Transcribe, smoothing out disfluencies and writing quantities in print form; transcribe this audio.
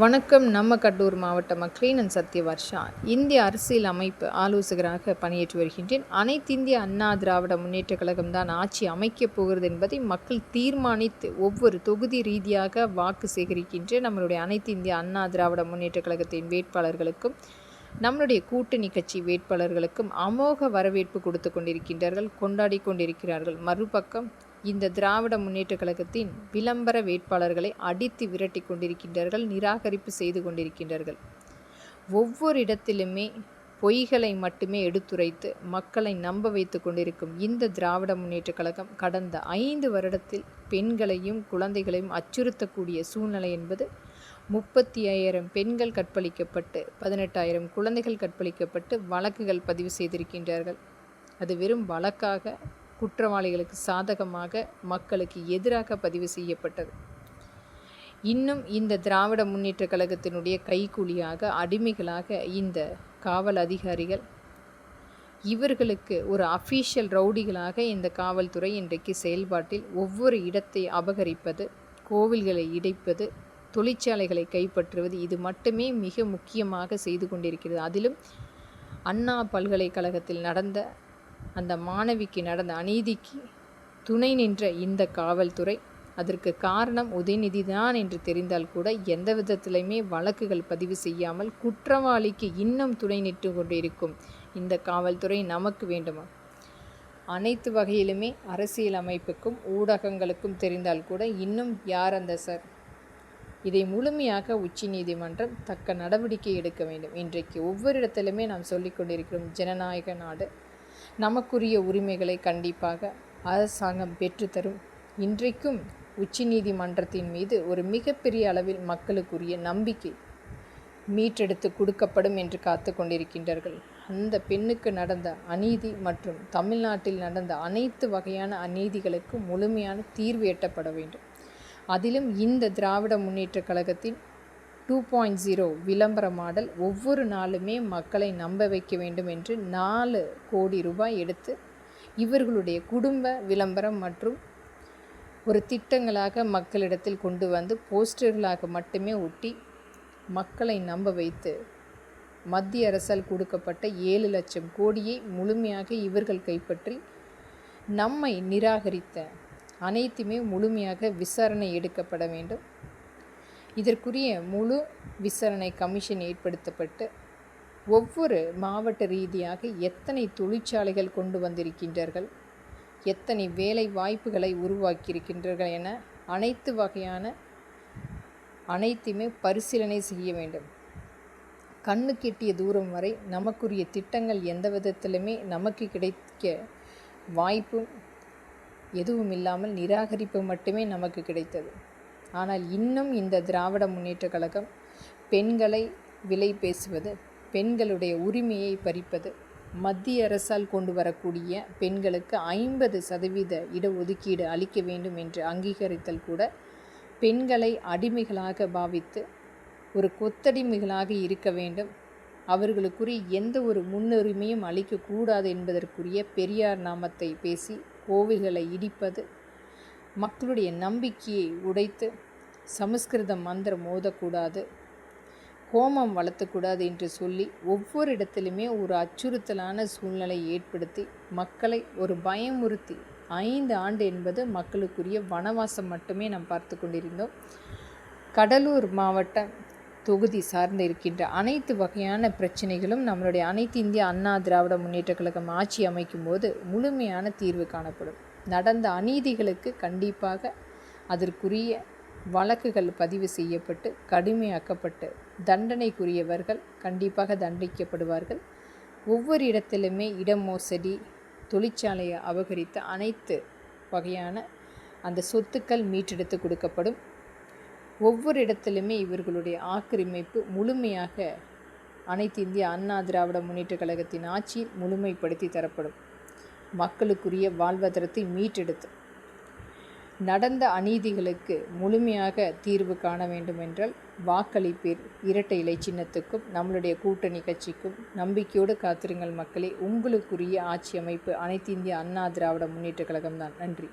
வணக்கம். நம்ம கடலூர் மாவட்ட மக்களே, நான் சத்யவர்ஷா. இந்திய அரசியல் அமைப்பு ஆலோசகராக பணியாற்றி வருகின்றேன். அனைத்திந்திய அண்ணா திராவிட முன்னேற்றக் கழகம் தான் ஆட்சி அமைக்கப் போகிறது என்பதை மக்கள் தீர்மானித்து ஒவ்வொரு தொகுதி ரீதியாக வாக்கு சேகரிக்கின்ற நம்மளுடைய அனைத்திந்திய அண்ணா திராவிட முன்னேற்றக் கழகத்தின் வேட்பாளர்களுக்கும் நம்மளுடைய கூட்டணி கட்சி வேட்பாளர்களுக்கும் அமோக வரவேற்பு கொடுத்து கொண்டிருக்கின்றார்கள், கொண்டாடி கொண்டிருக்கிறார்கள். மறுபக்கம் இந்த திராவிட முன்னேற்றக் கழகத்தின் விளம்பர வேட்பாளர்களை அடித்து விரட்டி கொண்டிருக்கின்றார்கள், நிராகரிப்பு செய்து கொண்டிருக்கின்றார்கள். ஒவ்வொரு இடத்திலுமே பொய்களை மட்டுமே எடுத்துரைத்து மக்களை நம்ப வைத்து கொண்டிருக்கும் இந்த திராவிட முன்னேற்றக் கழகம் கடந்த 5 வருடத்தில் பெண்களையும் குழந்தைகளையும் அச்சுறுத்தக்கூடிய சூழ்நிலை என்பது 35,000 பெண்கள் கற்பழிக்கப்பட்டு 18,000 குழந்தைகள் கற்பழிக்கப்பட்டு வழக்குகள் பதிவு செய்திருக்கின்றார்கள். அது வெறும் வழக்காக குற்றவாளிகளுக்கு சாதகமாக மக்களுக்கு எதிராக பதிவு செய்யப்பட்டது. இன்னும் இந்த திராவிட முன்னேற்றக் கழகத்தினுடைய கைக்கூலியாக அடிமைகளாக இந்த காவல் அதிகாரிகள், இவர்களுக்கு ஒரு அஃபீஷியல் ரவுடிகளாக இந்த காவல்துறை இன்றைக்கு செயல்பாட்டில் ஒவ்வொரு இடத்தை அபகரிப்பது, கோவில்களை இடிப்பது, தொழிற்சாலைகளை கைப்பற்றுவது, இது மட்டுமே மிக முக்கியமாக செய்து கொண்டிருக்கிறது. அதிலும் அண்ணா பல்கலைக்கழகத்தில் நடந்த அந்த மாணவிக்கு நடந்த அநீதிக்கு துணை நின்ற இந்த காவல்துறை, அதற்கு காரணம் உதயநிதி தான் என்று தெரிந்தால் கூட எந்த விதத்திலுமே வழக்குகள் பதிவு செய்யாமல் குற்றவாளிக்கு இன்னும் துணை நின்று கொண்டிருக்கும் இந்த காவல்துறை நமக்கு வேண்டுமா? அனைத்து வகையிலுமே அரசியல் அமைப்புக்கும் ஊடகங்களுக்கும் தெரிந்தால் கூட இன்னும் யார் அந்த சார்? இதை முழுமையாக உச்சநீதிமன்றம் தக்க நடவடிக்கை எடுக்க வேண்டும். இன்றைக்கு ஒவ்வொரு இடத்திலுமே நாம் சொல்லிக் கொண்டிருக்கிறோம், ஜனநாயக நாடு, நமக்குரிய உரிமைகளை கண்டிப்பாக அரசாங்கம் பெற்றுத்தரும். இன்றைக்கும் உச்சநீதிமன்றத்தின் மீது ஒரு மிகப்பெரிய அளவில் மக்களுக்குரிய நம்பிக்கை மீட்டெடுத்து கொடுக்கப்படும் என்று காத்து கொண்டிருக்கின்றார்கள். அந்த பெண்ணுக்கு நடந்த அநீதி மற்றும் தமிழ்நாட்டில் நடந்த அனைத்து வகையான அநீதிகளுக்கும் முழுமையான தீர்வு எட்டப்பட வேண்டும். அதிலும் இந்த திராவிட முன்னேற்றக் கழகத்தின் 2.0 விளம்பர மாடல் ஒவ்வொரு நாளுமே மக்களை நம்ப வைக்க வேண்டும் என்று 4 கோடி ரூபாய் எடுத்து இவர்களுடைய குடும்ப விளம்பரம் மற்றும் ஒரு திட்டங்களாக மக்களிடத்தில் கொண்டு வந்து போஸ்டர்களாக மட்டுமே ஒட்டி மக்களை நம்ப வைத்து மத்திய அரசால் கொடுக்கப்பட்ட 7 லட்சம் கோடியை முழுமையாக இவர்கள் கைப்பற்றி நம்மை நிராகரித்த அனைத்துமே முழுமையாக விசாரணை எடுக்கப்பட வேண்டும். இதற்குரிய முழு விசாரணை கமிஷன் ஏற்படுத்தப்பட்டு ஒவ்வொரு மாவட்ட ரீதியாக எத்தனை தொழிற்சாலைகள் கொண்டு வந்திருக்கின்றார்கள், எத்தனை வேலை வாய்ப்புகளை உருவாக்கியிருக்கின்றார்கள் என அனைத்து வகையான அனைத்துமே பரிசீலனை செய்ய வேண்டும். கண்ணு கெட்டிய தூரம் வரை நமக்குரிய திட்டங்கள் எந்த விதத்திலுமே நமக்கு கிடைக்க வாய்ப்பும் எதுவும் இல்லாமல் நிராகரிப்பு மட்டுமே நமக்கு கிடைத்தது. ஆனால் இன்னும் இந்த திராவிட முன்னேற்றக் கழகம் பெண்களை விலை பேசுவது, பெண்களுடைய உரிமையை பறிப்பது, மத்திய அரசால் கொண்டு வரக்கூடிய பெண்களுக்கு 50% இடஒதுக்கீடு அளிக்க வேண்டும் என்று அங்கீகரித்தல் கூட பெண்களை அடிமைகளாக பாவித்து ஒரு கொத்தடிமைகளாக இருக்க வேண்டும், அவர்களுக்குரிய எந்த ஒரு முன்னுரிமையும் அளிக்கக்கூடாது என்பதற்குரிய பெரியார் நாமத்தை பேசி கோவில்களை இடிப்பது, மக்களுடைய நம்பிக்கையை உடைத்து சமஸ்கிருதம் மந்திரம் ஓதக்கூடாது, ஹோமம் வளர்த்தக்கூடாது என்று சொல்லி ஒவ்வொரு இடத்திலுமே ஒரு அச்சுறுத்தலான சூழ்நிலை ஏற்படுத்தி மக்களை ஒரு பயமுறுத்தி 5 ஆண்டு என்பது மக்களுக்குரிய வனவாசம் மட்டுமே நாம் பார்த்து கொண்டிருந்தோம். கடலூர் மாவட்ட தொகுதி சார்ந்து இருக்கின்ற அனைத்து வகையான பிரச்சனைகளும் நம்மளுடைய அனைத்து இந்திய அண்ணா திராவிட முன்னேற்றக் கழகம் ஆட்சி அமைக்கும் போது முழுமையான தீர்வு காணப்படும். நடந்த அநீதிகளுக்கு கண்டிப்பாக அதற்குரிய வழக்குகள் பதிவு செய்யப்பட்டு கடுமையாக்கப்பட்டு தண்டனைக்குரியவர்கள் கண்டிப்பாக தண்டிக்கப்படுவார்கள். ஒவ்வொரு இடத்திலுமே இடமோசடி, தொழிற்சாலையை அபகரித்த அனைத்து வகையான அந்த சொத்துக்கள் மீட்டெடுத்து கொடுக்கப்படும். ஒவ்வொரு இடத்திலுமே இவர்களுடைய ஆக்கிரமிப்பு முழுமையாக அனைத்து இந்திய அண்ணா திராவிட முன்னேற்றக் கழகத்தின் ஆட்சியில் முழுமைப்படுத்தி தரப்படும். மக்களுக்குரிய வாழ்வாதாரத்தை மீட்டெடுத்து நடந்த அநீதிகளுக்கு முழுமையாக தீர்வு காண வேண்டுமென்றால் வாக்களிப்பீர் இரட்டை இலை சின்னத்துக்கும் நம்மளுடைய கூட்டணி கட்சிக்கும். நம்பிக்கையோடு காத்திருங்கள் மக்களே. உங்களுக்குரிய ஆட்சி அமைப்பு அனைத்து இந்திய அண்ணா திராவிட முன்னேற்றக் கழகம்தான். நன்றி.